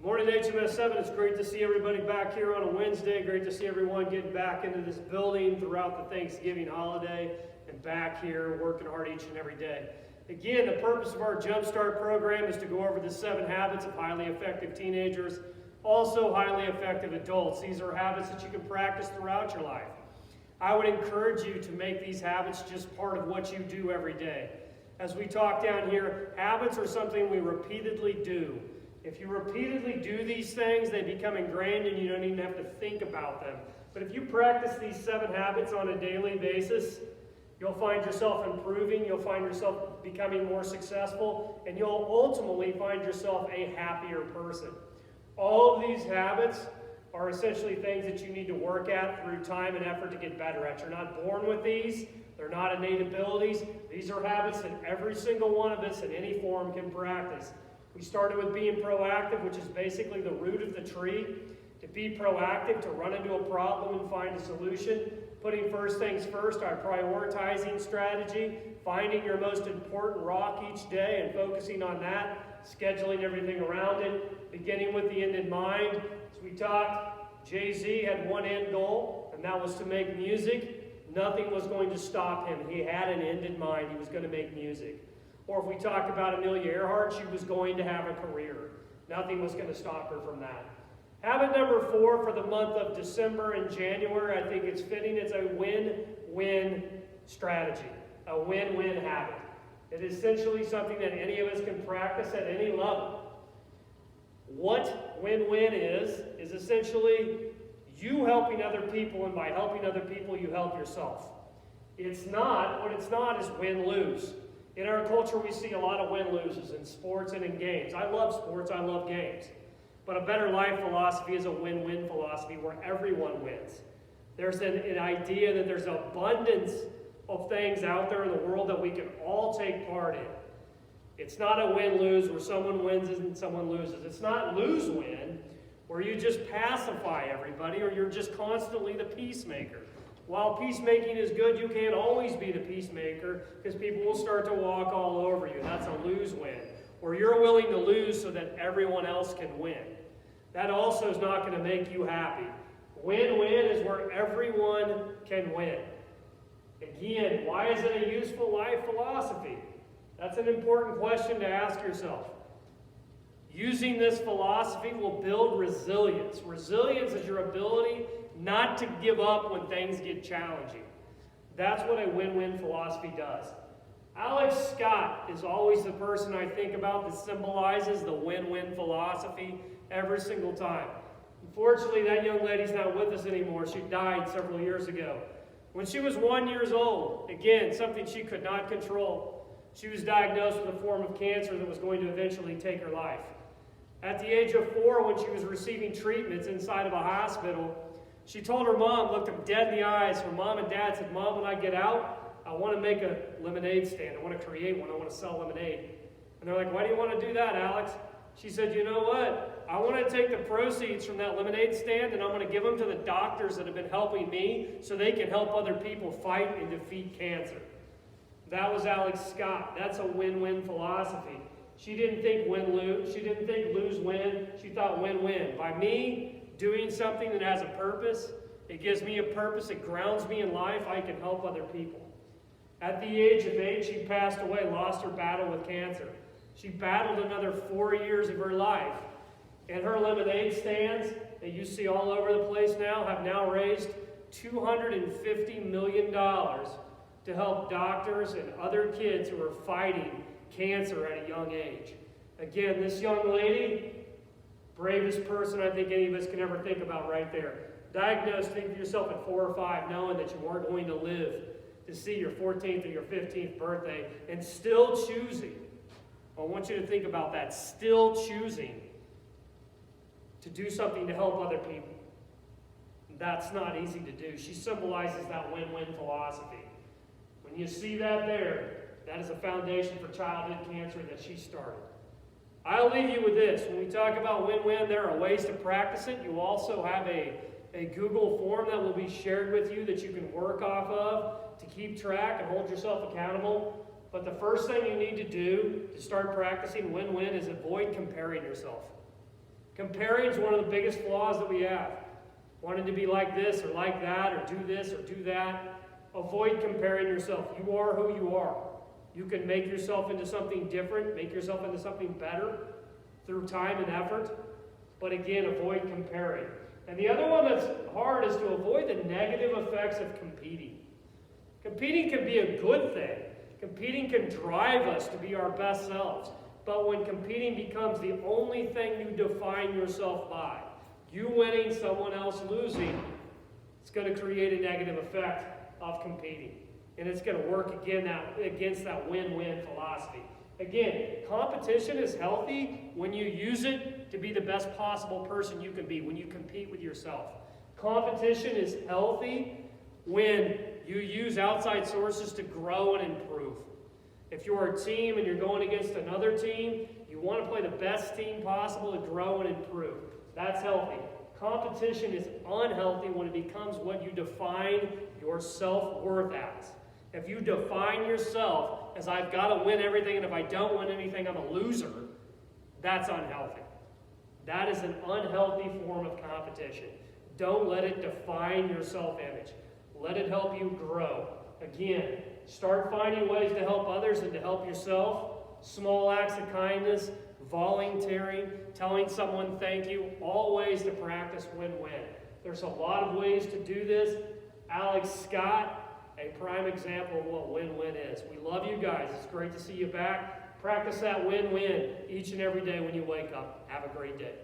Morning HMS 7, it's great to see everybody back here on a Wednesday. Great to see everyone getting back into this building throughout the Thanksgiving holiday and back here working hard each and every day. Again, the purpose of our Jumpstart program is to go over the 7 habits of highly effective teenagers, also highly effective adults. These are habits that you can practice throughout your life. I would encourage you to make these habits just part of what you do every day. As we talk down here, habits are something we repeatedly do. If you repeatedly do these things, they become ingrained and you don't even have to think about them. But if you practice these 7 habits on a daily basis, you'll find yourself improving, you'll find yourself becoming more successful, and you'll ultimately find yourself a happier person. All of these habits are essentially things that you need to work at through time and effort to get better at. You're not born with these. They're not innate abilities. These are habits that every single one of us in any form can practice. We started with being proactive, which is basically the root of the tree. To be proactive, to run into a problem and find a solution. Putting first things first, our prioritizing strategy. Finding your most important rock each day and focusing on that. Scheduling everything around it. Beginning with the end in mind. As we talked, Jay-Z had one end goal, and that was to make music. Nothing was going to stop him. He had an end in mind. He was going to make music. Or if we talked about Amelia Earhart, she was going to have a career. Nothing was going to stop her from that. Habit number 4 for the month of December and January, I think it's fitting. It's a win-win strategy, a win-win habit. It is essentially something that any of us can practice at any level. What win-win is essentially you helping other people, and by helping other people, you help yourself. What it's not is win-lose. In our culture, we see a lot of win-loses in sports and in games. I love sports, I love games. But a better life philosophy is a win-win philosophy where everyone wins. There's an idea that there's an abundance of things out there in the world that we can all take part in. It's not a win-lose where someone wins and someone loses. It's not lose-win where you just pacify everybody or you're just constantly the peacemaker. While peacemaking is good, you can't always be the peacemaker because people will start to walk all over you. That's a lose-win. Where you're willing to lose so that everyone else can win. That also is not going to make you happy. Win-win is where everyone can win. Again, why is it a useful life philosophy? That's an important question to ask yourself. Using this philosophy will build resilience. Resilience is your ability not to give up when things get challenging. That's what a win-win philosophy does. Alex Scott is always the person I think about that symbolizes the win-win philosophy every single time. Unfortunately, that young lady's not with us anymore. She died several years ago. When she was 1 year old, again, something she could not control, she was diagnosed with a form of cancer that was going to eventually take her life. At the age of 4, when she was receiving treatments inside of a hospital, she told her mom, looked him dead in the eyes. Her mom and dad said, "Mom, when I get out, I want to make a lemonade stand. I want to create one. I want to sell lemonade." And they're like, "Why do you want to do that, Alex?" She said, "You know what? I want to take the proceeds from that lemonade stand and I'm going to give them to the doctors that have been helping me so they can help other people fight and defeat cancer." That was Alex Scott. That's a win-win philosophy. She didn't think win-lose. She didn't think lose-win. She thought win-win. By me doing something that has a purpose, it gives me a purpose, it grounds me in life, I can help other people. At the age of 8, she passed away, lost her battle with cancer. She battled another 4 years of her life. And her lemonade stands that you see all over the place now have now raised $250 million to help doctors and other kids who are fighting cancer at a young age. Again, this young lady, bravest person I think any of us can ever think about right there. Diagnosed, think of yourself at 4 or 5, knowing that you weren't going to live to see your 14th or your 15th birthday, and still choosing. I want you to think about that. Still choosing to do something to help other people. That's not easy to do. She symbolizes that win-win philosophy. When you see that there, that is a foundation for childhood cancer that she started. I'll leave you with this. When we talk about win-win, there are ways to practice it. You also have a Google form that will be shared with you that you can work off of to keep track and hold yourself accountable. But the first thing you need to do to start practicing win-win is avoid comparing yourself. Comparing is one of the biggest flaws that we have. Wanting to be like this or like that, or do this or do that. Avoid comparing yourself. You are who you are. You can make yourself into something different, make yourself into something better through time and effort. But again, avoid comparing. And the other one that's hard is to avoid the negative effects of competing. Competing can be a good thing. Competing can drive us to be our best selves. But when competing becomes the only thing you define yourself by, you winning, someone else losing, it's going to create a negative effect of competing. And it's going to work against that win-win philosophy. Again, competition is healthy when you use it to be the best possible person you can be, when you compete with yourself. Competition is healthy when you use outside sources to grow and improve. If you're a team and you're going against another team, you want to play the best team possible to grow and improve. That's healthy. Competition is unhealthy when it becomes what you define your self-worth as. If you define yourself as I've got to win everything, and if I don't win anything, I'm a loser, that's unhealthy. That is an unhealthy form of competition. Don't let it define your self-image. Let it help you grow. Again, start finding ways to help others and to help yourself. Small acts of kindness, volunteering, telling someone thank you, all ways to practice win-win. There's a lot of ways to do this. Alex Scott, a prime example of what win-win is. We love you guys. It's great to see you back. Practice that win-win each and every day when you wake up. Have a great day.